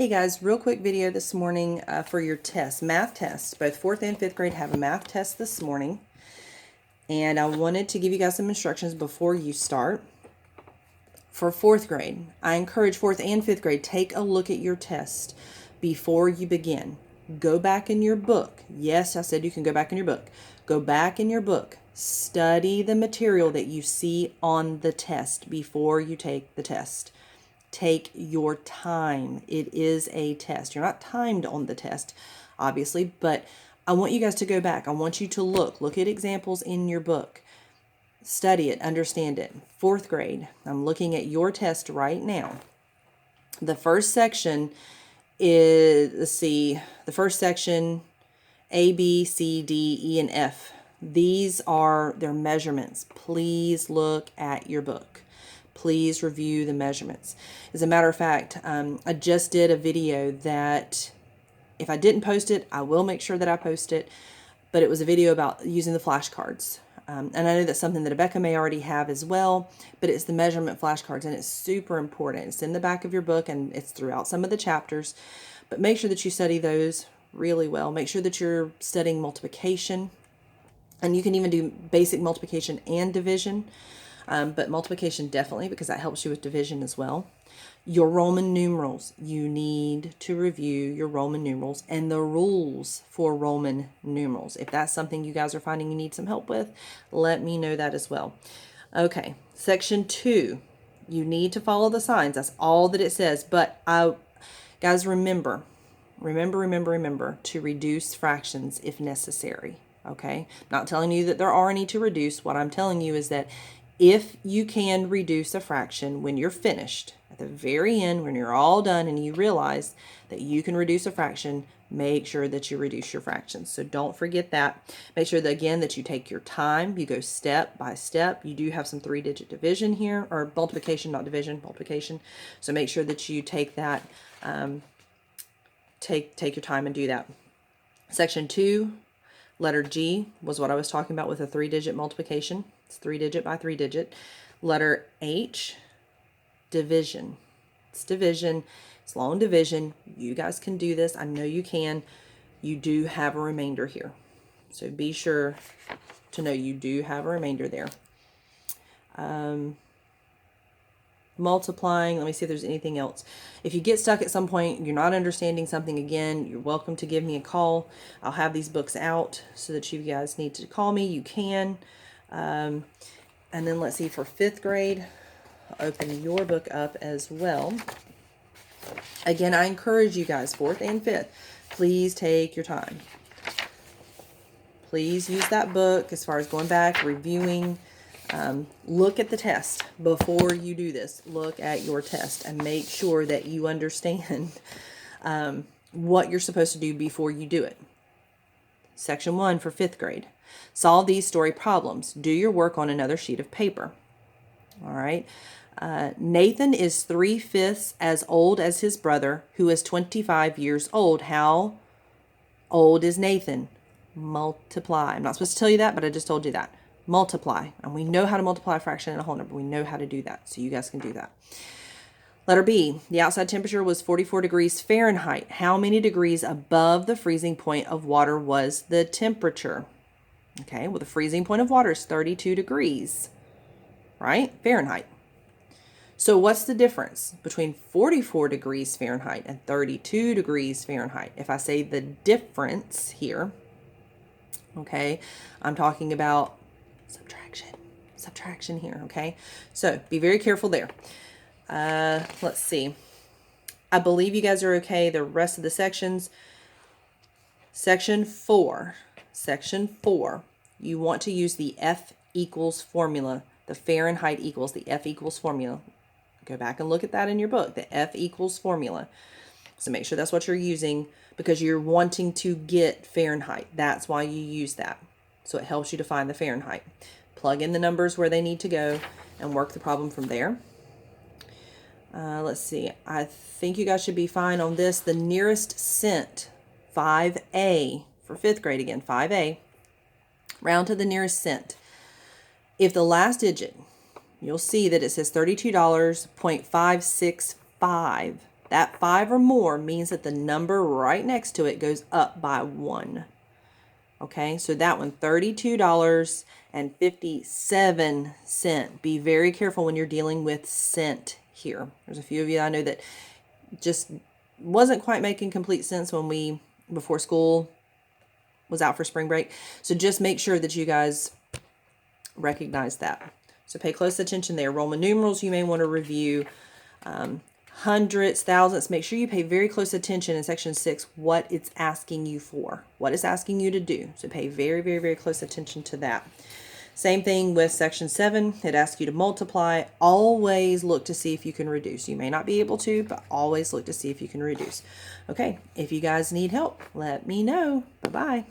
Hey guys, real quick video this morning for your test, math test. Both 4th and 5th grade have a math test this morning. And I wanted to give you guys some instructions before you start. For 4th grade, I encourage 4th and 5th grade, take a look at your test before you begin. Go back in your book. Yes, I said you can go back in your book. Go back in your book. Study the material that you see on the test before you take the test. Take your time. It is a test. You're not timed on the test, obviously, but I want you guys to go back. I want you to look at examples in your book. Study it, understand it. 4th grade, I'm looking at your test right now. The first section is, the first section, A, B, C, D, E, and F. These are their measurements. Please look at your book. Please review the measurements. As a matter of fact, I just did a video that, if I didn't post it, I will make sure that I post it, but it was a video about using the flashcards. And I know that's something that Rebecca may already have as well, but it's the measurement flashcards, and it's super important. It's in the back of your book, and it's throughout some of the chapters, but make sure that you study those really well. Make sure that you're studying multiplication, and you can even do basic multiplication and division. But multiplication definitely, because that helps you with division as well. Your Roman numerals, you need to review your Roman numerals and the rules for Roman numerals. If that's something you guys are finding you need some help with, let me know that as well. Okay, section 2, you need to follow the signs. That's all that it says. But guys, remember to reduce fractions if necessary. Okay, not telling you that there are any to reduce. What I'm telling you is that if you can reduce a fraction when you're finished, at the very end, when you're all done and you realize that you can reduce a fraction, make sure that you reduce your fractions. So don't forget that. Make sure that, again, that you take your time. You go step by step. You do have some 3-digit division here, or multiplication, not division, multiplication. So make sure that you take that, take your time and do that. Section 2, letter G was what I was talking about with a 3-digit multiplication. It's 3-digit by 3-digit. Letter H, division. It's division. It's long division. You guys can do this. I know you can. You do have a remainder here. So be sure to know you do have a remainder there. Multiplying. Let me see if there's anything else. If you get stuck at some point, you're not understanding something again, you're welcome to give me a call. I'll have these books out so that you guys need to call me. You can. And then let's see, for 5th grade, open your book up as well. Again, I encourage you guys, 4th and 5th, please take your time. Please use that book as far as going back, reviewing. Look at the test before you do this. Look at your test and make sure that you understand what you're supposed to do before you do it. Section 1 for 5th grade. Solve these story problems. Do your work on another sheet of paper. All right. Nathan is 3/5 as old as his brother, who is 25 years old. How old is Nathan? Multiply. I'm not supposed to tell you that, but I just told you that. Multiply. And we know how to multiply a fraction and a whole number. We know how to do that. So you guys can do that. Letter B, the outside temperature was 44 degrees Fahrenheit. How many degrees above the freezing point of water was the temperature? Okay, well, the freezing point of water is 32 degrees, right? Fahrenheit. So what's the difference between 44 degrees Fahrenheit and 32 degrees Fahrenheit? If I say the difference here, okay, I'm talking about subtraction here, okay? So be very careful there. Let's see. I believe you guys are okay. The rest of the sections. Section 4, you want to use the F equals formula, the Fahrenheit equals, the F equals formula. Go back and look at that in your book, the F equals formula. So make sure that's what you're using, because you're wanting to get Fahrenheit. That's why you use that. So it helps you to find the Fahrenheit. Plug in the numbers where they need to go and work the problem from there. Let's see. I think you guys should be fine on this. The nearest cent, 5A, for 5th grade again, 5A. Round to the nearest cent. If the last digit, you'll see that it says $32.565 That 5 or more means that the number right next to it goes up by 1. Okay, so that one, $32.57. Be very careful when you're dealing with cent here. There's a few of you I know that just wasn't quite making complete sense when before school was out for spring break. So just make sure that you guys recognize that. So pay close attention there. Roman numerals you may want to review. Hundreds, thousands. Make sure you pay very close attention in section 6 what it's asking you for, what it's asking you to do. So pay very, very, very close attention to that. Same thing with section 7. It asks you to multiply. Always look to see if you can reduce. You may not be able to, but always look to see if you can reduce. Okay, if you guys need help, let me know. Bye-bye.